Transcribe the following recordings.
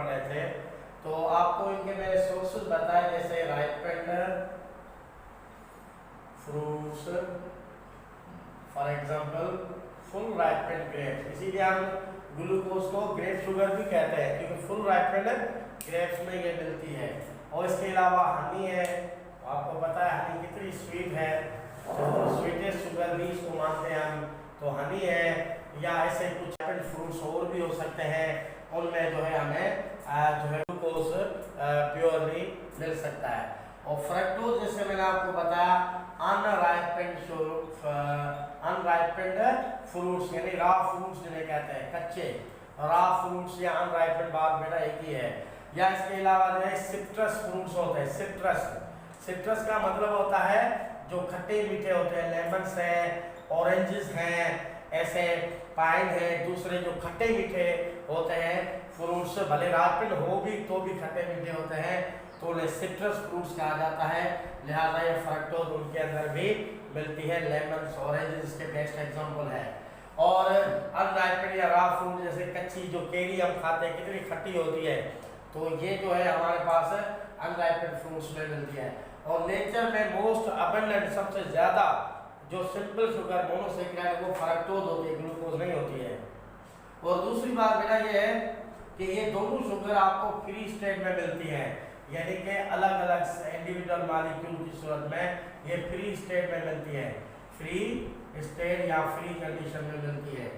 पढ़ रहे थे तो आपको इनके मैंने सोर्सेस बताए, जैसे ripened fruits, for example full ripened grapes, इसीलिए हम ग्लूकोज को ग्रेप शुगर भी कहते हैं क्योंकि फुल राइपेंड ग्रेप्स में ये मिलती है। और इसके अलावा हनी है, आपको पता है हनी कितनी स्वीट है, तो स्वीटेस्ट शुगर भी इसको मानते हैं हम, तो हनी है, या ऐसे कुछ फ्रूट्स और भी हो सकते हैं, उनमें जो है हमें जो है ग्लूकोज प्योरली मिल सकता है। और फ्रक्टोज जैसे मैंने आपको बताया अनराइपेंड फ्रूट्स यानी रा फ्रूट्स जिन्हें कहते हैं, कच्चे रा फ्रूट्स या अनराइपेंड बात बेटा एक ही है। या इसके अलावा जो है सिट्रस फ्रूट्स होते हैं, सिट्रस का मतलब होता है जो खट्टे मीठे होते हैं, लेमन्स हैं, ऑरेंजेस हैं, ऐसे पाइन है, दूसरे जो खट्टे मीठे होते हैं फ्रूट्स, भले राइपेंड हो भी तो भी खट्टे मीठे होते हैं, तो उन्हें सिट्रस फ्रूट्स कहा जाता है। लिहाजा ये फ्रक्टोज उनके अंदर भी मिलती है, लेमन्स ऑरेंजेस इसके बेस्ट एग्जांपल है। और अनराइपेंड या रा फ्रूट जैसे कच्ची जो केरी हम खाते हैं कितनी खट्टी होती है, तो ये जो है हमारे पास अनराइपेंड फ्रूट्स में मिलती है। और नेचर में मोस्ट अबंडेंट सबसे ज़्यादा जो सिंपल शुगर मोनोसेकेराइड वो फ्रक्टोज होती है, ग्लूकोज नहीं होती है। और दूसरी बात बेटा ये है कि ये दोनों शुगर आपको फ्री स्टेट में मिलती हैं, यानी कि अलग अलग इंडिविजुअल मॉलिक्यूल की सूरत में ये फ्री स्टेट में मिलती है, फ्री स्टेट या फ्री कंडीशन में मिलती है।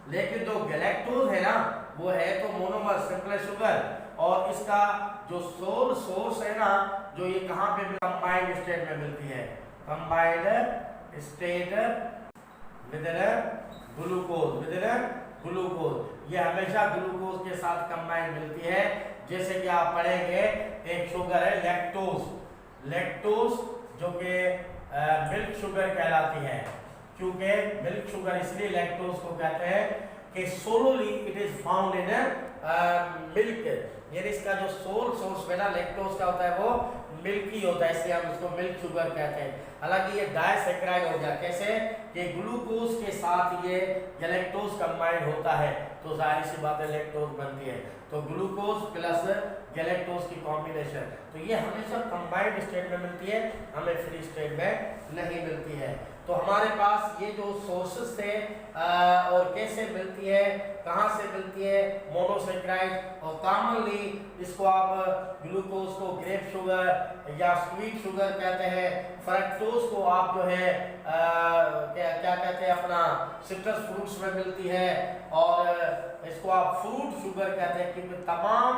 लेकिन जो गैलेक्टोज है ना वो है तो मोनोमर सिंपल शुगर, और इसका जो सोर्स है ना जो ये कहाँ पे कंबाइंड स्टेट में मिलती है, कंबाइंड स्टेट विद ग्लूकोज, ये हमेशा ग्लूकोज के साथ कंबाइंड मिलती है। जैसे कि आप पढ़ेंगे एक शुगर है लैक्टोज जो कि मिल्क शुगर कहलाती है, क्योंकि मिल्क शुगर इसलिए लैक्टोज को कहते हैं कि solely it is found in milk, यानी इसका जो सोर्स है ना लैक्टोज का होता है वो मिल्की होता है, इसलिए हम इसको मिल्क शुगर कहते हैं। हालांकि ये डाइसैकेराइड हो गया, कैसे कि ग्लूकोज के साथ ये गैलेक्टोज कंबाइंड होता है तो जाहिर सी बात है लैक्टोज बनती है, तो ग्लूकोज प्लस गैलेक्टोज की कॉम्बिनेशन, तो ये हमेशा कंबाइंड स्टेट में मिलती है, हमें फ्री स्टेट में नहीं मिलती है। तो हमारे पास ये जो सोर्सेस थे और कैसे मिलती है, कहाँ से मिलती है, मोनोसेकेराइड, और कॉमनली इसको आप ग्लूकोज को ग्रेप शुगर या स्वीट शुगर कहते हैं, फ्रक्टोज को आप जो है क्या कहते हैं अपना सिट्रस फ्रूट्स में मिलती है, और इसको आप फ्रूट शुगर कहते हैं क्योंकि तमाम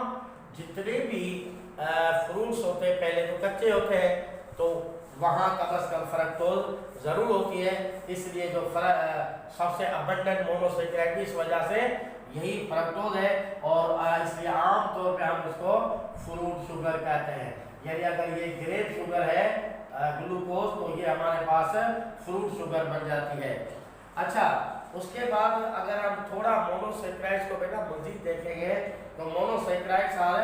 जितने भी फ्रूट्स होते हैं पहले तो कच्चे होते हैं, तो वहाँ कम से कम फ्रक्टोज जरूर होती है, इसलिए जो सबसे अबंडेंट मोनोसेकेराइड इस वजह से यही फ्रक्टोज है, और इसलिए आमतौर पे हम इसको फ्रूट शुगर कहते हैं। यानी अगर ये ग्रेप शुगर है ग्लूकोज तो ये हमारे पास फ्रूट शुगर बन जाती है। अच्छा, उसके बाद अगर हम थोड़ा मोनोसेकेराइड्स को बेटा मजीद देखेंगे तो monosaccharides are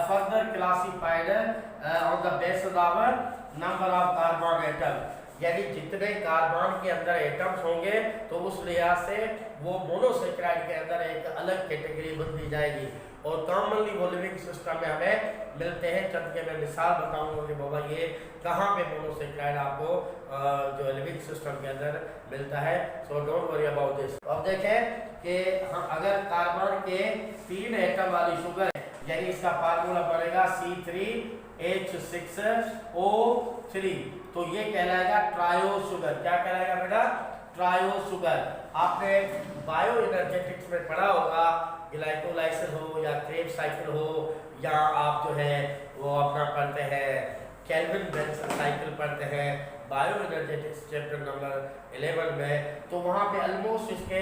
further classified on the basis of number of carbon atom, यानी जितने कार्बन के अंदर एटम्स होंगे तो उस लिहाज से वो मोनोसेकेराइड के अंदर एक अलग कैटेगरी बन दी जाएगी, और कॉमनली वो लिविंग सिस्टम में हमें मिलते हैं। चंद के मैं मिसाल बताऊंगा कि बाबा ये कहाँ पे मोनोसेकेराइड आपको जो लिविंग सिस्टम के अंदर मिलता है, so don't worry about this. अब देखें कि हम अगर कार्बन के 3 एटम वाली शुगर है, यानी इसका फार्मूला बनेगा C3H6O3, तो ये कहलाएगा ट्रायोज शुगर। क्या कहलाएगा बेटा? Triose sugar. आपने बायो एनर्जेटिक्स में पढ़ा होगा, ग्लाइकोलाइसिस हो या क्रेब्स साइकिल हो, या आप जो है वो अपना पढ़ते हैं केल्विन बेंसन साइकिल पढ़ते हैं बायो एनर्जेटिक्स चैप्टर नंबर 11 में, तो वहाँ पे ऑलमोस्ट इसके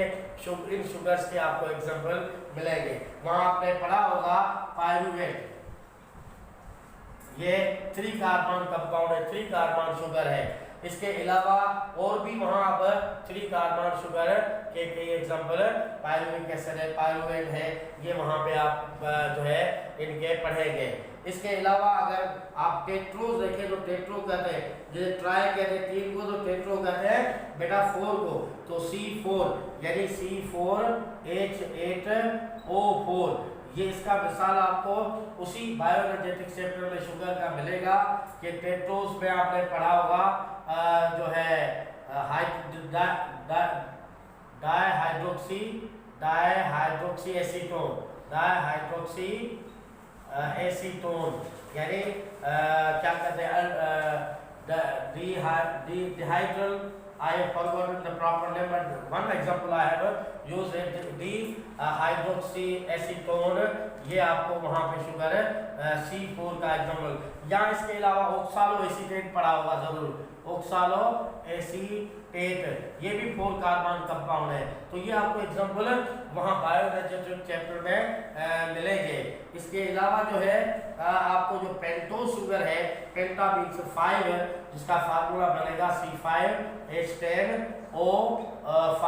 इन शुगर्स के आपको एग्जांपल मिलेंगे। वहाँ आपने पढ़ा होगा पायरुवेट, ये 3 कार्बन कंपाउंड है, 3 कार्बन शुगर है। इसके अलावा और भी वहाँ पर 3 कार्बन शुगर के कई एग्जांपल पायरुविक एसिड है, पायरुवेट है, ये वहाँ पे आप जो है इनके पढ़ेंगे। इसके अलावा अगर आप टेट्रोज देखें तो टेट्रो कहते हैं, जैसे ट्राई कहते हैं 3 को तो टेट्रो कहते हैं बेटा 4 को, तो C4 यानी C4H8O4, ये इसका मिसाल आपको उसी बायोएनर्जेटिक चैप्टर में शुगर का मिलेगा कि टेट्रोस में आपने पढ़ा होगा जो है डाइहाइड्रोक्सी एसीटोन यानी क्या कहते हैं डिहाइड्रल I have forgotten the proper name, but one example I have used hydroxyacetone. ये आपको वहाँ पे शुगर C4 का एग्जाम्पल। यहाँ इसके अलावा ऑक्सालो एसीटेट पढ़ा होगा जरूर, ऑक्सालो एसीटेट, ये भी 4 कार्बन कंपाउंड है। तो ये आपको एग्जाम्पल वहाँ बायोएनर्जेटिक चैप्टर में मिलेंगे। इसके अलावा जो है आपको जो पेंटोस शुगर है, पेंटा मीन्स 5, जिसका फार्मूला बनेगा C5H10O5।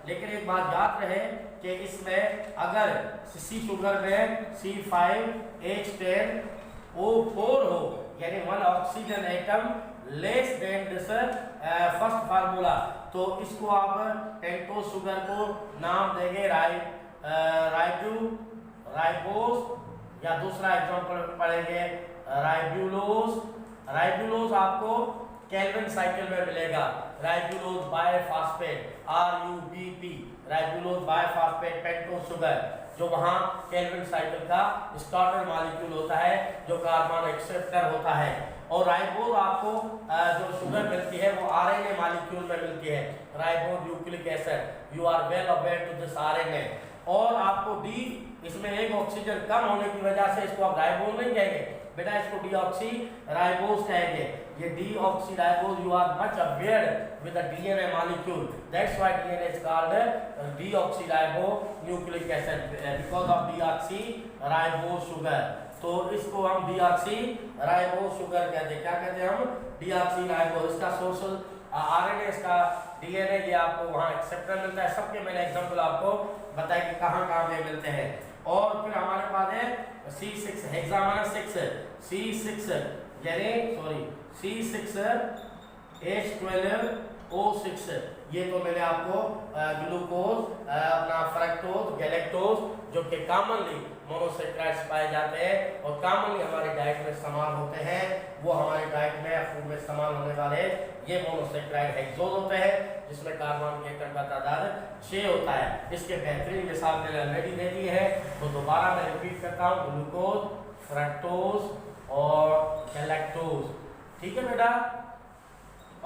लेकिन एक बात याद रहे कि इसमें अगर सी शुगर में C5H10O4 हो यानी 1 oxygen atom less than this first formula, तो इसको आप पेंटोस शुगर को नाम देंगे राइबोस, या दूसरा एग्जांपल पढ़ेंगे राइब्यूलोज। राइब्यूलोज आपको केल्विन साइकिल में मिलेगा, ribulose bisphosphate RUBP, ribulose bisphosphate pentose sugar, जो वहाँ केल्विन साइकिल का स्टार्टर मॉलिक्यूल होता है जो कार्बन एक्सेप्टर होता है। और राइबोज आपको जो शुगर मिलती है वो RNA मॉलिक्यूल में मिलती है, ribo nucleic acid. You are well aware to this RNA। और आपको डी, इसमें एक ऑक्सीजन कम होने की वजह से इसको आप राइबोज नहीं कहेंगे बेटा, इसको डीऑक्सी राइबोज कहेंगे। ये deoxy ribose, you are much aware with the DNA molecule, that's why DNA is called deoxy ribo nucleic acid because of deoxy ribose sugar. तो इसको हम डीऑक्सी राइबोज शुगर कहते हैं। क्या कहते हैं हम? Deoxy ribose. इसका सोर्सल RNA, इसका DNA, ये आपको वहाँ एक्सेप्टर मिलता है। सबके मैंने एग्जांपल आपको बताया कि कहाँ कहाँ पे मिलते हैं। और फिर हमारे पास है C6 हेक्सामेनस 6, C6 यानी C6H12O6। ये तो मैंने आपको ग्लूकोज, अपना फ्रक्टोज, गैलेक्टोज, जो कि कॉमनली मोनोसेक्राइड्स पाए जाते हैं और कॉमनली हमारी डाइट में इस्तेमाल होते हैं, वो हमारी डाइट में या फूड में इस्तेमाल होने वाले ये मोनोसेक्राइड हेक्सोज होते हैं, जिसमें कार्बन के एटम का तादाद 6 होता है। इसके बेहतरीन मिसाल मैंने ऑलरेडी दे दी है, तो दोबारा मैं रिपीट करता हूँ, ग्लूकोज, फ्रक्टोज और गैलेक्टोज। ठीक है बेटा।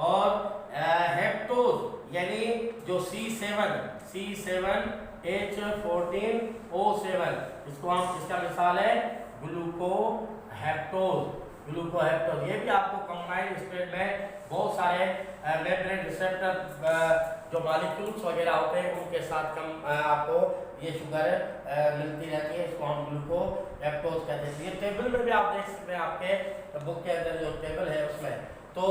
और हेप्टोज यानी जो C7H14O7, इसको हम, इसका मिसाल है ग्लूकोहेप्टोज। ये भी आपको कंबाइंड स्टेट में बहुत सारे मेम्ब्रेन रिसेप्टर जो मॉलिक्यूल्स वगैरह होते हैं उनके साथ आपको ये शुगर मिलती रहती है, इसको हम ग्लूकोहेप्टोज कहते हैं। ये टेबल में भी आप देख सकते हैं, आपके बुक के अंदर जो टेबल है उसमें। तो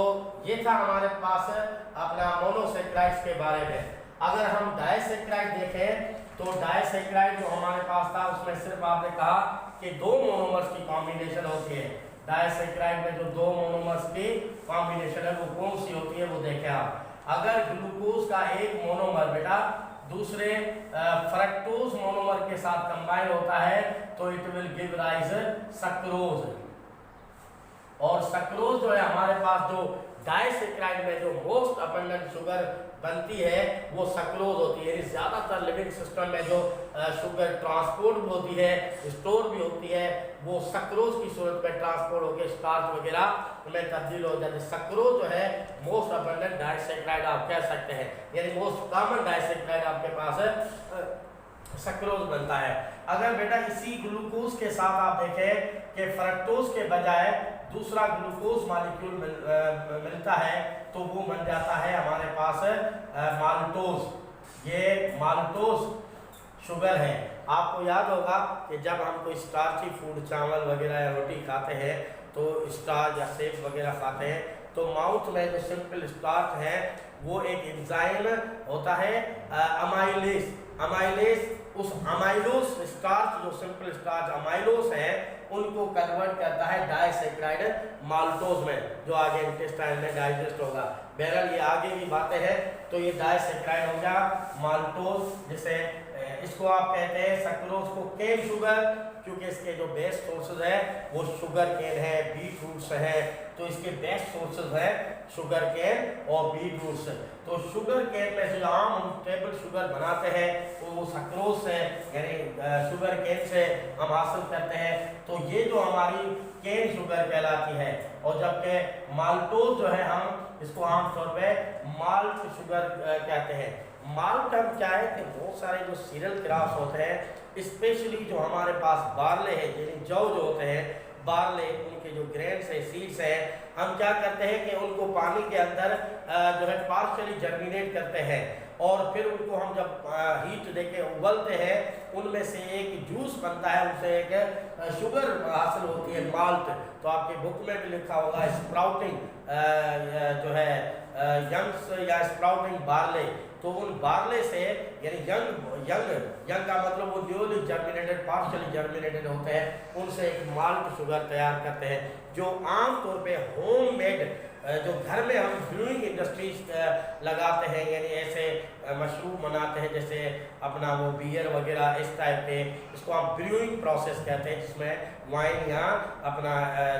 ये था हमारे पास अपना मोनोसेक्राइड्स के बारे में। अगर हम डाइसेक्राइड देखें तो डाइसेक्राइड जो हमारे पास था उसमें सिर्फ आपने कहा कि 2 मोनोमर्स की कॉम्बिनेशन होती है। डाइसेक्राइड में जो 2 मोनोमर्स की कॉम्बिनेशन है वो कौन सी होती है वो देखें आप। अगर ग्लूकोज का एक मोनोमर बेटा दूसरे फ्रक्टोज मोनोमर के साथ कंबाइन होता है तो it will give rise sucrose. और सक्रोज जो है हमारे पास जो डाइसेक्राइड में जो मोस्ट अबंडेंट शुगर बनती है वो सक्रोज होती है। ज्यादातर लिविंग सिस्टम में जो शुगर ट्रांसपोर्ट होती है, स्टोर भी होती है, वो सक्रोज की सूरत में ट्रांसपोर्ट होकर स्टार्च वगैरह में तब्दील हो जाती है। सक्रोज जो है मोस्ट अबंडेंट डाइसेक्राइड आप कह सकते हैं, यानी मोस्ट कॉमन डाइसेक्राइड आपके पास है, सक्रोज बनता है। अगर बेटा इसी ग्लूकोज के साथ आप देखें कि फ्रक्टोज के बजाय दूसरा ग्लूकोज मॉलिक्यूल मिलता है तो वो बन जाता है हमारे पास माल्टोज। ये माल्टोज शुगर है। आपको याद होगा कि जब हम कोई स्टार्ची फूड, चावल वगैरह या रोटी खाते हैं तो स्टार्च या सेब वगैरह खाते हैं तो माउथ में जो सिंपल स्टार्च है वो एक एंजाइम होता है अमाइलेज। उस अमाइलोस स्टार्च, जो सिंपल स्टार्च अमाइलोस है, उनको कन्वर्ट करता है डाइसेक्राइड माल्टोज में, जो आगे इंटेस्टाइन में डाइजेस्ट होगा। बहरहाल ये आगे की बातें हैं। तो ये डाइसैकराइड हो गया, माल्टोज, जिसे इसको आप कहते हैं सक्रोज को केन शुगर, क्योंकि इसके जो बेस्ट सोर्सेज है वो शुगर केन है, बीट रूट्स है, तो इसके बेस्ट सोर्सेज है शुगर केन और बीट रूट्स। तो शुगर केन में जो आम हम टेबल शुगर बनाते हैं वो सक्रोज से यानी शुगर केन से हम हासिल करते हैं। तो ये जो हमारी केन शुगर कहलाती है, और जबकि माल्टोज जो है हम इसको आमतौर पे माल्ट शुगर कहते हैं। माल्ट हम क्या है कि बहुत सारे जो सीरियल क्रॉप्स होते हैं, स्पेशली जो हमारे पास बार्ले है, यानी जौ जो होते हैं बार्ले, उनके जो ग्रेन्स है, सीड्स है, हम क्या करते हैं कि उनको पानी के अंदर जो है पार्शियली जर्मिनेट करते हैं, और फिर उनको हम जब हीट देके उबलते हैं, उनमें से एक जूस बनता है, उनसे एक शुगर हासिल होती है, माल्ट। तो आपके बुक में भी लिखा होगा स्प्राउटिंग जो है यंग्स या स्प्राउटिंग बार्ले। तो उन बार्ले से यानी यंग का मतलब वो न्यूली जर्मिनेटेड, पार्शियली जर्मिनेटेड होते हैं, उनसे एक माल्ट शुगर तैयार करते हैं, जो आमतौर पे होममेड जो घर में हम ब्रूइंग इंडस्ट्रीज लगाते हैं, यानी ऐसे मशरूब बनाते हैं जैसे अपना वो बियर वगैरह इस टाइप के, इसको हम ब्रूइंग प्रोसेस कहते हैं, जिसमें वाइन या अपना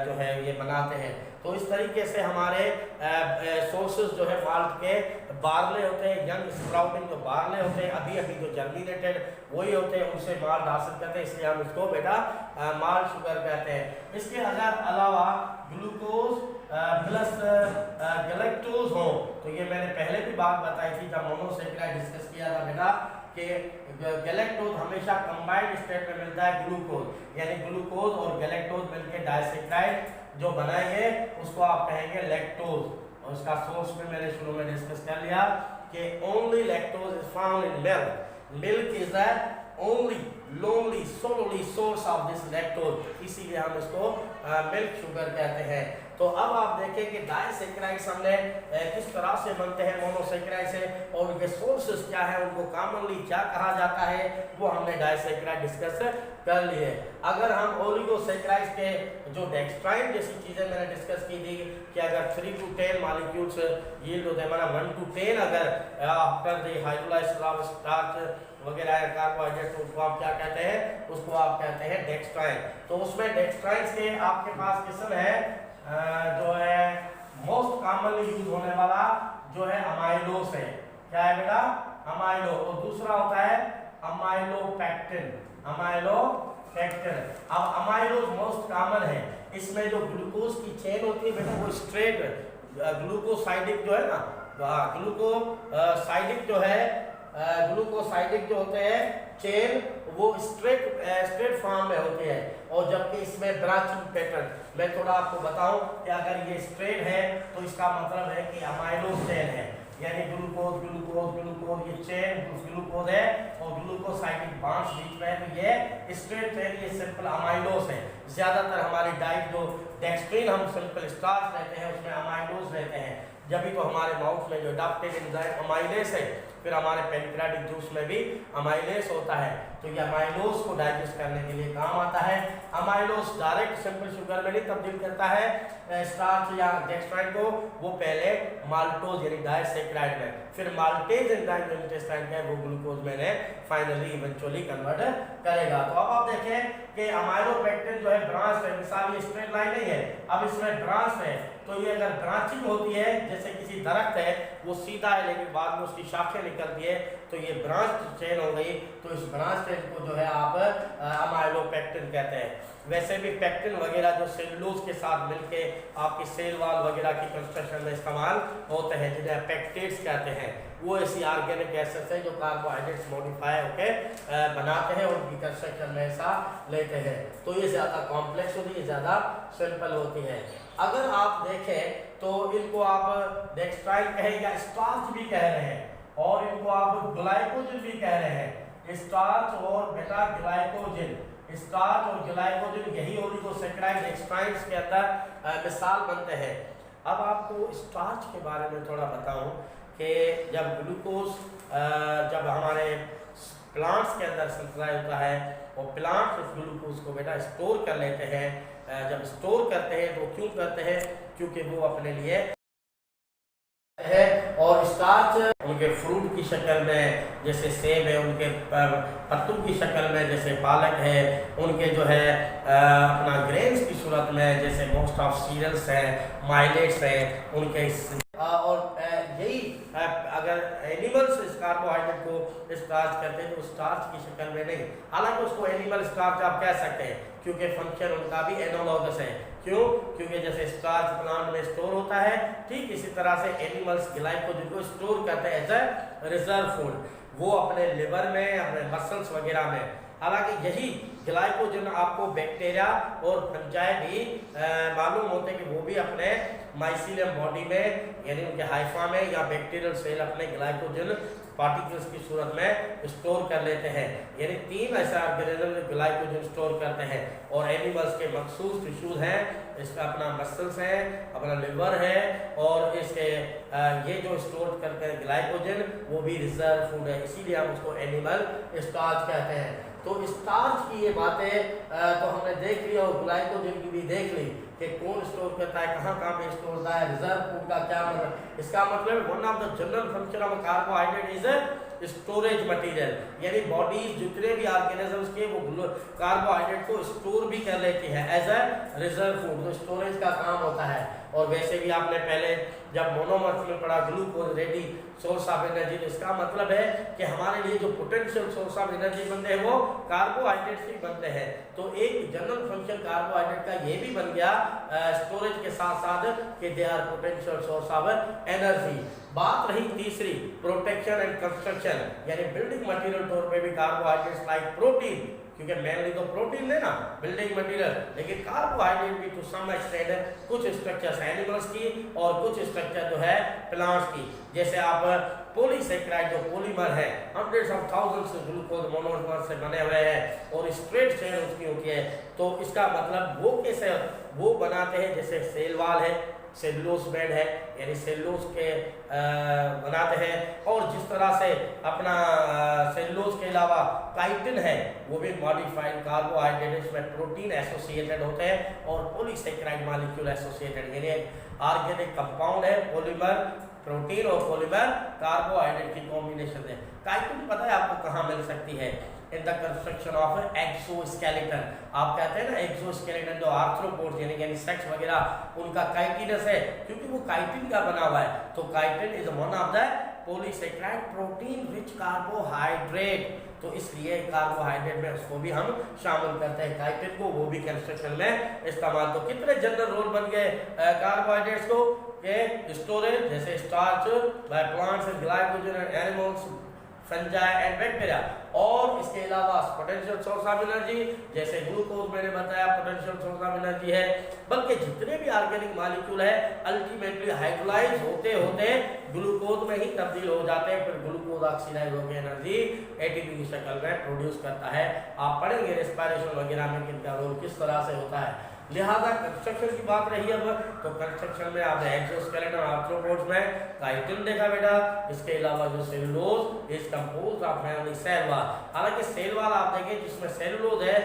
जो है ये बनाते हैं। तो इस तरीके से हमारे सोर्सेज जो है माल्ट के बार्ले होते हैं, यंग स्प्राउटिंग जो बार्ले होते हैं, अभी अभी जो जर्मिनेटेड वही होते हैं, उनसे माल्ट हासिल करते हैं, इसलिए हम इसको बेटा माल्ट शुगर कहते हैं। इसके अलावा ग्लूकोज प्लस गैलेक्टोज हो, तो ये मैंने पहले भी बात बताई थी जब मोनोसेकेराइड डिस्कस किया था बेटा, कि गैलेक्टोज हमेशा कंबाइंड स्टेट में मिलता है ग्लूकोज, यानी ग्लूकोज और गैलेक्टोज मिलकर डाइसैकराइड जो बनाएंगे उसको आप कहेंगे लैक्टोज। और उसका सोर्स में मैंने शुरू में डिस्कस कर लिया कि only lactose is found in milk, milk is the only solely source of this lactose, इसीलिए हम इसको मिल्क शुगर कहते हैं। तो अब आप देखें कि डाइसैकराइड्स हमने किस तरह से बनते हैं मोनोसेकेराइड से, और उनके सोर्सेस क्या है, उनको कॉमनली क्या कहा जाता है, वो हमने डाइसैकराइड डिस्कस कर लिए। अगर हम ओलिगोसेकेराइड्स के जो डेक्स्ट्राइन जैसी चीज़ें मैंने डिस्कस की थी कि अगर 3 to 10 मॉलिक्यूल्स यील्ड होते हैं, माना 1 to 10 अगर after the hydrolysis of starch वगैरह कार्बोहाइड्रेट, तो उसको आप क्या कहते हैं, उसको आप कहते हैं डेक्स्ट्राइन। तो उसमें डेक्स्ट्राइन्स के आपके पास किस्म है जो है मोस्ट कॉमनली यूज होने वाला जो है अमाइलोस है, क्या है बेटा, अमाइलो, और दूसरा होता है अमाइलोपेक्टिन, अमाइलोपेक्टिन। अब अमाइलोस मोस्ट कॉमन है, इसमें जो ग्लूकोज की चेन होती है बेटा वो स्ट्रेट ग्लूकोसाइडिक जो है ना, ग्लूकोसाइडिक जो है ग्लूकोसाइडिक जो होते हैं चेन वो स्ट्रेट फॉर्म में होती है, और जबकि इसमें ब्रांचिंग पैटर्न, मैं थोड़ा आपको बताऊं कि अगर ये स्ट्रेट है तो इसका मतलब है कि अमाइलोज चेन है, यानी ग्लूकोज ग्लूकोज ग्लूकोज, ये चेन ग्लूकोज है और ग्लूकोसाइडिक बॉन्ड्स बीच में है, तो ये स्ट्रेट चेन, ये सिंपल अमाइलोज है। ज्यादातर हमारी डाइट जो डेक्स्ट्रिन हम सिंपल स्टार्च लेते हैं उसमें अमाइलोज लेते हैं, जब भी तो हमारे माउथ में जो अडाप्टेड एंजाइम अमाइलेज है, फिर हमारे पेनक्रियाटिक जूस में भी अमाइलेज होता है, तो ये अमाइलोज को डाइजेस्ट करने के लिए काम आता है। अमाइलोज डायरेक्ट सिंपल शुगर में नहीं तब्दील करता है स्टार्च या डेक्स्ट्राइन को, वो पहले माल्टोज यानी डाइसैकराइड में, फिर माल्टेज एंजाइम जो इंटेस्टाइन का है वो ग्लूकोज में फाइनली इवेंचुअली कन्वर्ट करेगा। तो अब आप देखें कि अमाइलोपेक्टिन जो है ब्रांच है, मिसाल ये स्ट्रेट लाइन नहीं है, अब इसमें ब्रांच है, तो ये अगर ब्रांचिंग होती है जैसे किसी दरख्त है वो सीधा है लेकिन बाद में उसकी शाखें निकलती है, तो ये ब्रांच चेन हो गई, तो इस ब्रांच चेन को जो है आप अमाइलोपेक्टिन कहते हैं। वैसे भी पेक्टिन वगैरह जो सेलुलोज के साथ मिलके आपकी सेल वॉल वगैरह की कंस्ट्रक्शन में इस्तेमाल होते हैं, जिन्हें पेक्टेट्स कहते हैं, वो ऐसी ऑर्गेनिक एसिड्स हैं जो कार्बोहाइड्रेट्स मॉडिफाई होके बनाते हैं और उनकी कंस्ट्रक्शन में ऐसा लेते हैं। तो ये ज़्यादा कॉम्प्लेक्स होती है, ज़्यादा सिंपल होती है। अगर आप देखें तो इनको आप डेक्स्ट्राइन कहें या स्टार्च भी कह रहे हैं, और इनको आप ग्लाइकोजन भी कह रहे हैं, स्टार्च और बेटा ग्लाइकोजन, स्टार्च और ग्लाइकोजन यही ओलिगोसेकेराइड डेक्स्ट्राइन्स के अंदर मिसाल बनते हैं। अब आपको स्टार्च के बारे में थोड़ा बताऊं कि जब ग्लूकोज जब हमारे प्लांट्स के अंदर सिंथेसाइज होता है और प्लांट्स उस ग्लूकोज को बेटा स्टोर कर लेते हैं, जब स्टोर करते हैं तो क्यों करते हैं, क्योंकि वो अपने लिए है। और स्टार्च उनके फ्रूट की शक्ल में जैसे सेब है, उनके पत्तों की शक्ल में जैसे पालक है, उनके जो है अपना ग्रेन्स की सूरत में जैसे मोस्ट ऑफ सीरियल्स हैं, माइलेट्स हैं उनके। और यही अगर एनिमल्स इस कार्बोहाइड्रेट को स्टार्च कहते हैं तो स्टार्च की शक्ल में नहीं, हालांकि उसको एनिमल स्टार्च आप कह सकते हैं क्योंकि फंक्शन उनका भी एनालॉगस है। क्यों? क्योंकि जैसे स्टार्च प्लांट में स्टोर होता है, ठीक इसी तरह से एनिमल्स ग्लाइकोजन को स्टोर करते हैं एज अ रिजर्व फूड, वो अपने लिवर में, अपने मसल्स वगैरह में। हालांकि यही ग्लाइकोजन आपको बैक्टीरिया और फंजाई भी मालूम होते हैं कि वो भी अपने माइसीलियम बॉडी में यानी उनके हाइफा में या बैक्टीरियल सेल अपने ग्लाइकोजन पार्टिकल्स की सूरत में स्टोर कर लेते हैं। यानी 3 ऐसे ऑर्गेनिज्म ग्लाइकोजन स्टोर करते हैं। और एनिमल्स के मखसूस टिश्यूज हैं, इसका अपना मसल्स है, अपना लिवर है, और इसके ये जो स्टोर करते हैं ग्लाइकोजन वो भी रिजर्व फूड है, इसीलिए हम उसको एनिमल स्टार्च कहते हैं। तो स्टार्च की ये बातें तो हमने देख ली और ग्लाइकोजन की भी देख ली कि कौन स्टोर करता है, कहाँ पे स्टोर होता है, रिजर्व फूड का क्या मतलब। इसका मतलब one of the general function of carbohydrate is storage material, यानी बॉडीज जितने भी ऑर्गेनिजम्स के वो कार्बोहाइड्रेट को स्टोर भी कर लेती है एज अ रिजर्व फूड, तो स्टोरेज का काम होता है। और वैसे भी आपने पहले जब मोनोमर्स में पढ़ा glucose ready source of energy, तो इसका मतलब है कि हमारे लिए जो पोटेंशियल सोर्स ऑफ एनर्जी बनते हैं वो कार्बोहाइड्रेट से बनते हैं। तो एक जनरल फंक्शन कार्बोहाइड्रेट का ये भी बन गया स्टोरेज के साथ साथ कि they are potential source of energy. बात रही तीसरी प्रोटेक्शन एंड कंस्ट्रक्शन, यानी बिल्डिंग मटेरियल तौर पे भी कार्बोहाइड्रेट्स लाइक प्रोटीन, क्योंकि मेनली तो प्रोटीन है ना बिल्डिंग मटेरियल, लेकिन कार्बोहाइड्रेट भी टू सम एक्सटेंट कुछ स्ट्रक्चर्स एनिमल्स की और कुछ स्ट्रक्चर जो है प्लांट्स की। जैसे आप पॉलीसेकेराइड जो पॉलीमर है, hundreds of thousands glucose monomer से बने हुए हैं और स्ट्रेट चेन उसकी होती है, तो इसका मतलब वो कैसे वो बनाते हैं, जैसे सेल वाल है, सेलुलोज बेड है, यानी सेलुलोज के बनाते हैं। और जिस तरह से अपना सेलुलोज के अलावा काइटिन है वो भी मॉडिफाइड कार्बोहाइड्रेट, इसमें प्रोटीन एसोसिएटेड होते हैं और पॉलीसेकेराइड मॉलिक्यूल एसोसिएटेड, यानी ऑर्गेनिक कंपाउंड है, पॉलीमर प्रोटीन और पॉलीमर कार्बोहाइड्रेट की कॉम्बिनेशन है। काइटिन पता है आपको कहाँ मिल सकती है? In the construction of exoskeleton. आप कहते हैं ना एक्सोस्केलेटन जो आर्थ्रोपोड्स यानी इंसेक्ट्स वगैरह उनका काइटिनस है, क्योंकि वो काइटिन का बना हुआ है। तो chitin is one of the polysaccharide protein rich carbohydrate, तो इसलिए कार्बोहाइड्रेट में उसको भी हम शामिल करते हैं काइटिन को, वो भी कंस्ट्रक्शन में इस्तेमाल। तो कितने जनरल रोल बन गए कार्बोहाइड्रेट्स को के स्टोरेज, जैसे starch by plants and glycogen and animals fungi and bacteria, और इसके अलावा पोटेंशियल सोर्स ऑफ एनर्जी जैसे ग्लूकोज मैंने बताया पोटेंशियल सोर्स ऑफ एनर्जी है। बल्कि जितने भी ऑर्गेनिक मॉलिक्यूल है अल्टीमेटली हाइड्रोलाइज होते होते ग्लूकोज में ही तब्दील हो जाते हैं, फिर ग्लूकोज ऑक्सीडाइज होकर एनर्जी एटीपी की शक्ल में प्रोड्यूस करता है। आप पढ़ेंगे रेस्पिरेशन वगैरह में किनका रोल किस तरह से होता है। लिहाजा कंस्ट्रक्शन की बात रही अब, तो कंस्ट्रक्शन में आपने एक्सोस्केलेटन आर्थ्रोपोड्स में काइटिन देखा बेटा, इसके अलावा जो cellulose is composed of mainly cell wall. हालांकि सेल वॉल आप देखें जिसमें सेलुलोज है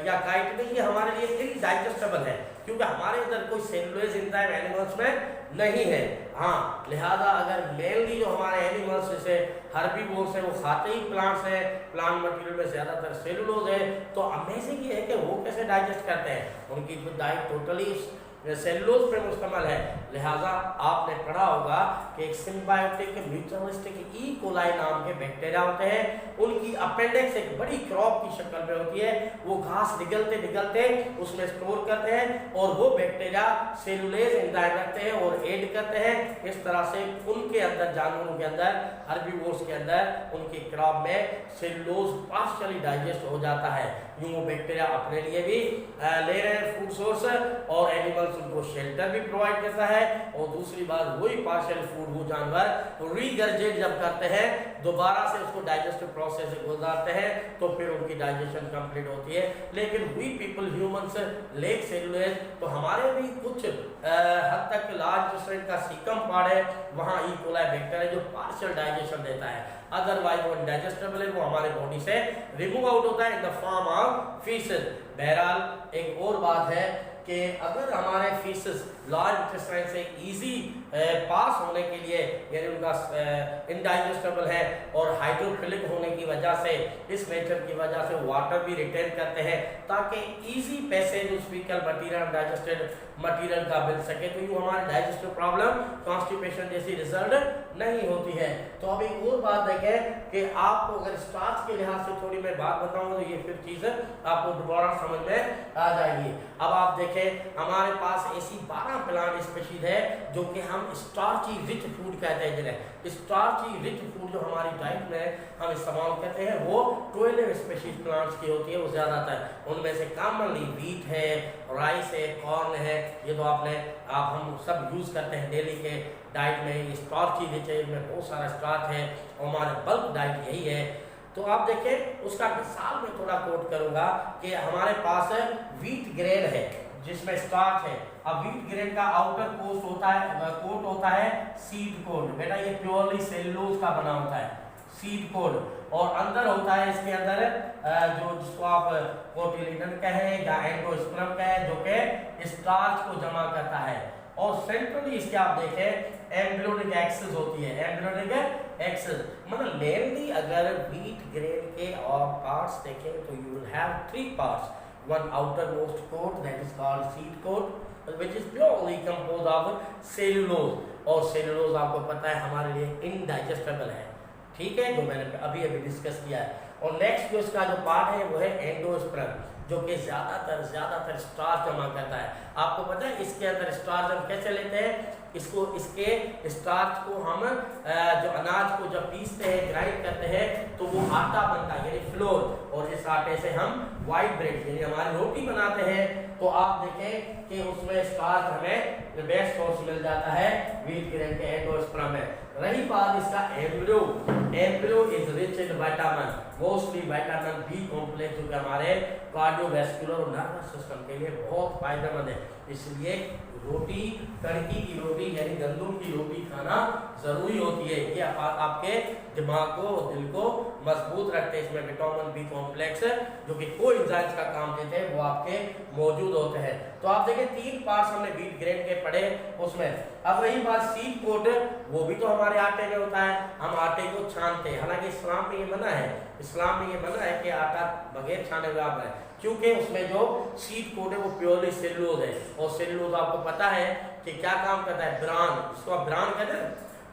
या काइटिन, ये हमारे लिए इनडाइजेस्टेबल है क्योंकि हमारे अंदर कोई सेलुलोज एंजाइम एनिमल्स में नहीं है। हाँ, लिहाजा अगर मेनली जो हमारे एनिमल्स जैसे हर्बीवोर्स है वो खाते ही प्लांट्स है, प्लांट मटेरियल में ज्यादातर सेलुलोज है, तो अमेजिंग ये है कि वो कैसे डाइजेस्ट करते हैं, उनकी डाइट टोटली सेलुलोज पे मुश्तमिल है। लिहाजा आपने पढ़ा होगा कि एक सिम्बायोटिक म्यूचुअलिस्टिक ई कोलाई नाम के बैक्टीरिया होते हैं, उनकी अपेंडिक्स एक बड़ी क्रॉप की शक्ल में होती है, वो घास निगलते निगलते उसमें स्टोर करते हैं और वो बैक्टीरिया सेलुलेज एंजाइम रखते हैं और एड करते हैं। इस तरह से उनके अंदर, जानवरों के अंदर, हर्बीवोर्स के अंदर उनकी क्रॉप में सेलुलोज पार्शियली डाइजेस्ट हो जाता है। यूं वो बैक्टीरिया अपने लिए भी ले रहे हैं फूड सोर्स और एनिमल्स उनको शेल्टर भी प्रोवाइड करता है। और दूसरी बात, वही पार्शियल फूड वो जानवर रीगर्जेट जब करते हैं, दोबारा से उसको डाइजेस्टिव प्रोसेस से गुजारते हैं, तो फिर उनकी डाइजेशन कंप्लीट होती है। लेकिन we people humans lack cellulose, तो हमारे भी कुछ हद तक लार्ज स्ट्रेन का सीकम पार्ट है, वहाँ ई कोलाई बैक्टीरिया जो पार्शियल डाइजेशन देता है, अदरवाइज वो इनडाइजेस्टेबल है, वो हमारे बॉडी से रिमूव आउट होता है in the form of faeces. बहरहाल एक और बात है कि अगर हमारे फीसेस लार्ज इंटेस्टाइन से इजी पास होने के लिए, यानी उनका इनडाइजेस्टेबल है और हाइड्रोफिलिक होने की वजह से, इस नेचर की वजह से वाटर भी रिटेन करते हैं ताकि इजी पैसेज उस फीकल मटीरियल, डाइजेस्टेड मटीरियल का मिल सके। तो यूँ हमारे डाइजेस्टिव प्रॉब्लम, कॉन्स्टिपेशन जैसी रिजल्ट नहीं होती है। तो अब एक और बात देखें कि आपको अगर स्टार्च के लिहाज से थोड़ी मैं बात बताऊंगा तो ये फिर चीज़ आपको दोबारा समझ में आ जाएगी। अब आप देखें हमारे पास ऐसी 12 प्लांट स्पीशीज है जो कि हम स्टार्ची रिच फूड कहते हैं, जिन्हें स्टार्ची रिच फूड जो हमारी डाइट में हम इस्तेमाल करते हैं वो 12 स्पीशीज प्लांट्स की होती है। वो ज़्यादातर उनमें से कॉमनली व्हीट है, राइस है, कॉर्न है, ये तो आप हम सब यूज़ करते हैं डेली के डाइट में। स्टार्ची रिच है, इनमें बहुत सारा स्टार्च है और हमारे बल्क डाइट यही है। तो आप देखें उसका मिसाल में थोड़ा कोट करूंगा कि हमारे पास व्हीट ग्रेन है जिसमें स्टार्च है। अब व्हीट ग्रेन का आउटर कोट होता है सीड कोट। बेटा ये प्योरली सेलुलोज का बना होता है, सीड कोट, और अंदर होता है इसके अंदर जो जिसको आप कोटिलिडन कहें या एंडोस्पर्म कहें, जो कि स्टार्च को जमा करता है। और सेंट्रली इसके आप देखें एम्ब्रियोनिक एक्सिस होती है, एम्ब्रियोनिक एक्सिस मतलब मेनली अगर व्हीट ग्रेन के और पार्ट्स देखें तो you will have 3 parts, one outermost coat that is called seed coat which is purely composed of cellulose, और सेलुलोज आपको पता है हमारे लिए इनडाइजेस्टेबल है, ठीक है, जो मैंने अभी डिस्कस किया है। और नेक्स्ट जो इसका जो पार्ट है वो है एंडोस्पर्म जो कि ज़्यादातर स्टार्च जमा करता है। आपको पता है इसके अंदर स्टार्च हम कैसे लेते हैं, इसके स्टार्च को हम जो अनाज को जब पीसते हैं, ग्राइंड करते हैं तो वो आटा बनता है यानी फ्लोर, और इस आटे से हम वाइट ब्रेड यानी हमारी रोटी बनाते हैं। तो आप देखें कि उसमें स्टार्च हमें बेस्ट सोर्स मिल जाता है व्हीट ग्रेन के एंडोस्पर्म में। रही बात इसका embryo is rich in vitamin, mostly vitamin B complex जो कि हमारे कार्डियोवैस्कुलर और नर्वस सिस्टम के लिए बहुत फायदेमंद है। इसलिए रोटी, कड़की की रोटी यानी गंदम की रोटी खाना जरूरी होती है। ये आपके दिमाग को, दिल को मजबूत रखते हैं। इसमें विटामिन बी कॉम्प्लेक्स जो कि कोएंजाइम्स का काम देते हैं वो आपके मौजूद होते हैं। तो आप देखें 3 पार्ट्स हमने व्हीट ग्रेन के पढ़े उसमें। अब रही बात सीड कोट, वो भी तो हमारे आटे में होता है, हम आटे को छानते हैं। हालांकि इस्लाम में ये मना है, इस्लाम में ये मना है कि आटा बगैर छाने हुए आप है, क्योंकि उसमें जो सीड कोट है वो प्योरली सेलुलोज है, और सेलुलोज आपको पता है कि क्या काम करता है, ब्रान, इसको आप ब्रान कहते हैं,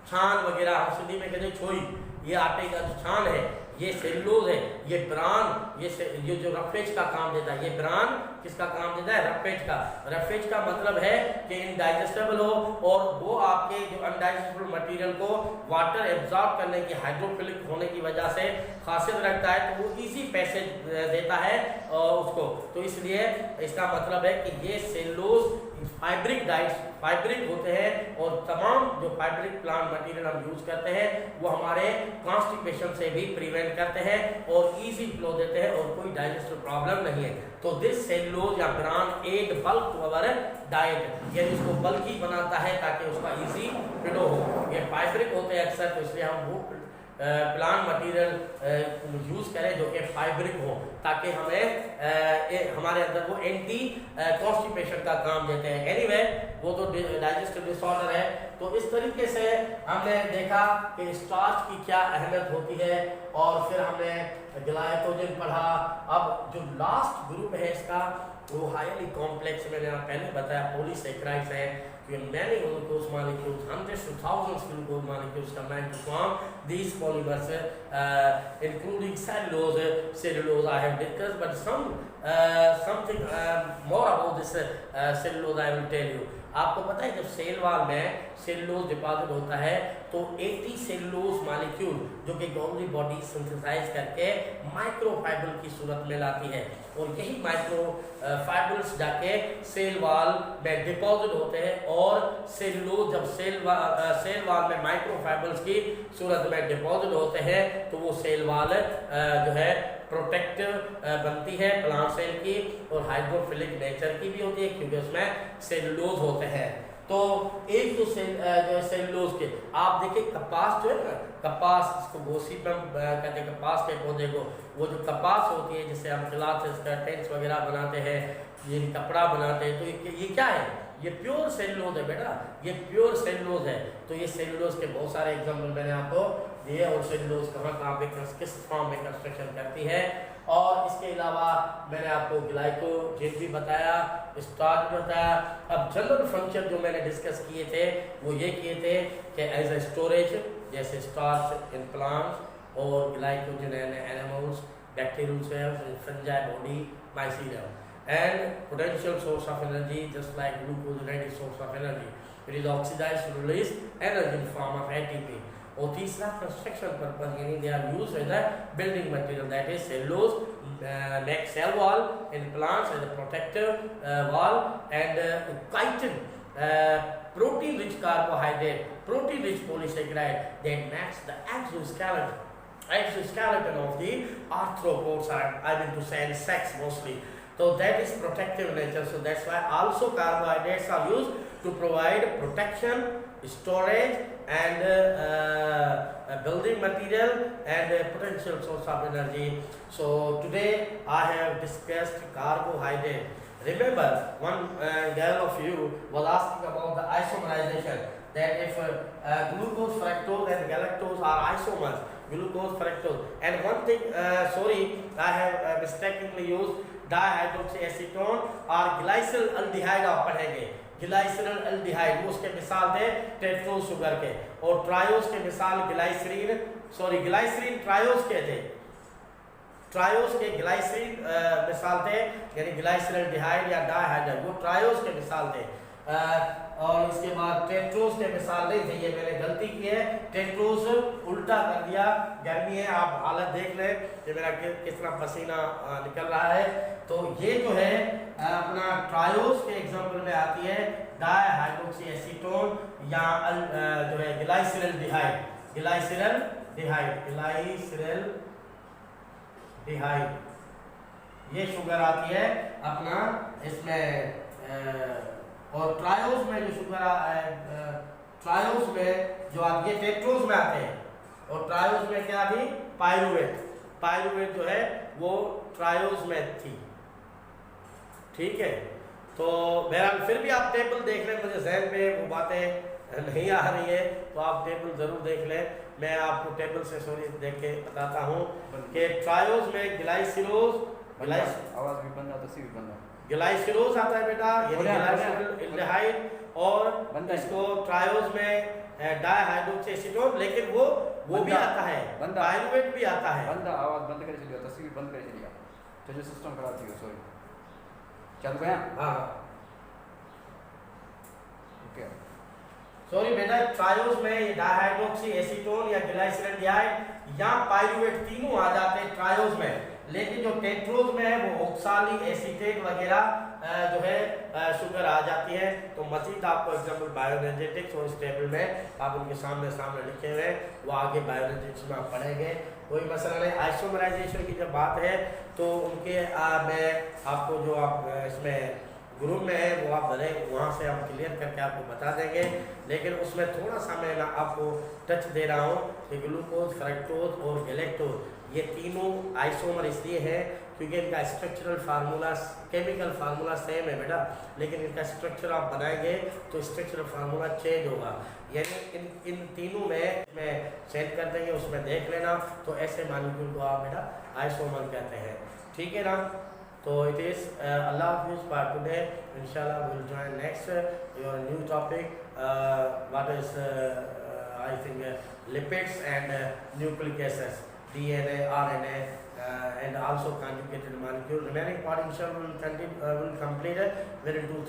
छान वगैरह, हम सिंधी में कहते हैं छोई, ये आटे का जो छान है ये सेलुलोज है। ये ब्रान, ये जो रफेज का काम देता है, ये ब्रान किसका काम देता है, रफेज का। रफेज का मतलब है कि इनडाइजेस्टेबल हो और वो आपके जो अनडाइजेस्टेबल मटेरियल को वाटर एब्जॉर्ब करने की, हाइड्रोफिलिक होने की वजह से खासियत रखता है, तो वो इजी पैसेज देता है उसको। तो इसलिए इसका मतलब है कि ये सेलुलोज फाइब्रिक डाइट्स, फाइब्रिक होते हैं, और तमाम जो फाइब्रिक प्लांट मटेरियल हम यूज करते हैं वो हमारे कॉन्स्टिपेशन से भी प्रिवेंट करते हैं और इजी फ्लो देते हैं और कोई डाइजेस्टिव प्रॉब्लम नहीं है। तो दिस सेलुलोज या bran add bulk to our diet, यानी इसको बल्की बनाता है ताकि उसका इजी फ्लो हो। ये फाइब्रिक होते हैं अक्सर, तो इसलिए हम वो प्लांट मटेरियल यूज करें जो कि फाइब्रिक हो, ताकि हमें हमारे अंदर वो एंटी कॉन्स्टिपेशन का काम देते हैं। एनीवे वो तो डाइजेस्टिव डिसऑर्डर है। तो इस तरीके से हमने देखा कि स्टार्च की क्या अहमियत होती है, और फिर हमने ग्लाइकोजन पढ़ा। अब जो लास्ट ग्रुप है इसका वो हाईली कॉम्प्लेक्स, मैंने पहले बताया पॉलीसेकेराइड्स है, many glucose molecules, hundreds to thousands glucose molecules combine to form these polymers, including cellulose I have discussed, but something more about this cellulose I will tell you. आपको पता है जब cell wall में cellulose deposit होता है तो 80 cellulose molecule जो कि गोल्गी बॉडी सिंथेसाइज करके माइक्रोफाइबर की सूरत में लाती है, और यही माइक्रोफाइबर्स जाके सेल वॉल में डिपॉजिट होते हैं, और सेलुलोज जब सेल वॉल में माइक्रोफाइबर्स की सूरत में डिपॉजिट होते हैं तो वो सेल वॉल जो है प्रोटेक्टिव बनती है प्लांट सेल की, और हाइड्रोफिलिक नेचर की भी होती है क्योंकि उसमें सेलुलोज होते हैं। तो एक तो जो सेलुलोज के आप देखिए कपास जो है ना, कपास इसको गोसिपम कहते हैं, कपास के पौधे को, वो जो कपास होती है जिससे हम क्लॉथ्स, कर्टेन्स वगैरह बनाते हैं, ये कपड़ा बनाते हैं, तो ये क्या है, ये प्योर सेलुलोज है बेटा, ये प्योर सेलुलोज है। तो ये सेलुलोज के बहुत सारे एग्जाम्पल मैंने आपको दिए, और सेलुलोज कहाँ पे किस फॉर्म में कंस्ट्रक्शन करती है। और इसके अलावा मैंने आपको ग्लाइकोजेन भी बताया, स्टार्च भी बताया। अब जनरल फंक्शन जो मैंने डिस्कस किए थे वो ये किए थे कि एज ए स्टोरेज, जैसे स्टार्च इन प्लांट्स और glycogen in animals, bacterial cells, fungi body, mycelium, and potential source of energy just like glucose, ready source of energy. It is oxidized to release energy in form of ATP. और तीसरा construction purpose, यानी they are used as a building material, that is cellulose make cell wall in plants as a protective wall, and chitin protein rich carbohydrate, protein rich polysaccharide that makes the exoskeleton of the arthropods, I mean to say insects mostly. So that is protective nature. So that's why also carbohydrates are used to provide protection, storage, and building material and potential source of energy. So today I have discussed carbohydrate. Remember, one girl of you was asking about the isomerization. That if glucose, fructose, and galactose are isomers, glucose, fructose, and one thing, sorry, I have mistakenly used डाइहाइड्रोक्सीएसीटोन और ग्लाइसिल aldehyde आप पढ़ेंगे। ग्लाइसिल aldehyde वो उसके मिसाल थे tetrose sugar के, और triose के मिसाल ग्लाइसरीन ट्रायोज के थे, ट्रायोज के ग्लाइसरीन मिसाल थे, यानी ग्लाइसिल अल्डिहाइड या डाइहाइड्राइड वो ट्रायोज के मिसाल थे। और इसके बाद टेट्रोज के मिसाल नहीं थे, ये मैंने गलती की है, टेट्रोज उल्टा कर दिया। गर्मी है, आप हालत देख लें कि मेरा कितना पसीना निकल रहा है। तो ये जो है अपना ट्रायोज के एग्जांपल में आती है डाइहाइड्रोक्सीएसीटोन या जो है ग्लाइसिलल्डिहाइड, ये शुगर आती है अपना इसमें। और ट्रायोज में जो शुगर ट्रायोज में जो आती है टेट्रोज में आते हैं, और ट्रायोज में क्या थी पायरुवेट जो है वो ट्रायोज में थी। ठीक है, तो बहरहाल फिर भी आप टेबल देख लें, मुझे जहन में वो बातें नहीं आ रही है तो आप टेबल जरूर देख लें। मैं आपको टेबल से सॉरी देख के बताता हूँ कि ट्रायोज में ग्लाइसिलोज आवाज भी बंद आता भी बंद ग्लाइसिलोज आता है बेटा, ग्लाइसिलल्डिहाइड, और इसको ट्रायोज में डाइहाइड्रोक्सीएसीटोन, लेकिन वो भी आता है, पायरुवेट भी आता है। बंद आवाज बंद करे चलिए, तस्वीर बंद करे चलिए, तो जो सिस्टम खराब थी सॉरी चालू गया। हाँ ओके सॉरी बेटा, ट्रायोज में डाइहाइड्रोक्सीएसीटोन या ग्लाइसिलल्डिहाइड या पायरुवेट तीनों आ जाते हैं ट्रायोज में, लेकिन जो टेट्रोज में है वो ऑक्सालिक एसीटेट वगैरह जो है शुगर आ जाती है। तो मजीद आपको एग्जाम्पल बायोएनर्जेटिक्स और इस टेबल में आप उनके सामने लिखे हुए हैं, वो आगे बायोएनर्जेटिक्स में आप पढ़ेंगे, कोई मसला नहीं। आइसोमराइजेशन की जब बात है तो उनके मैं आपको जो आप इसमें ग्रुप में है वो आप भले वहाँ से हम क्लियर करके आपको बता देंगे, लेकिन उसमें थोड़ा सा मैं आपको टच दे रहा हूँ कि ग्लूकोज, फ्रक्टोज और गैलेक्टोज ये तीनों आइसोमर इसलिए हैं क्योंकि इनका structural formula, chemical formula same है बेटा, लेकिन इनका स्ट्रक्चर आप बनाएंगे तो स्ट्रक्चरल फार्मूला चेंज होगा। यानी इन तीनों में चेंज कर देंगे, उसमें देख लेना। तो ऐसे मॉलिक्यूल को आप बेटा आइसोमर कहते हैं। ठीक है ना, तो इट इज़ अल्लाह हाफिज़ फॉर टुडे। इंशाल्लाह will join next your new topic what is I think lipids and nucleic acids, DNA, RNA, and also conjugated molecule. Remaining part inshallah will complete within 2-3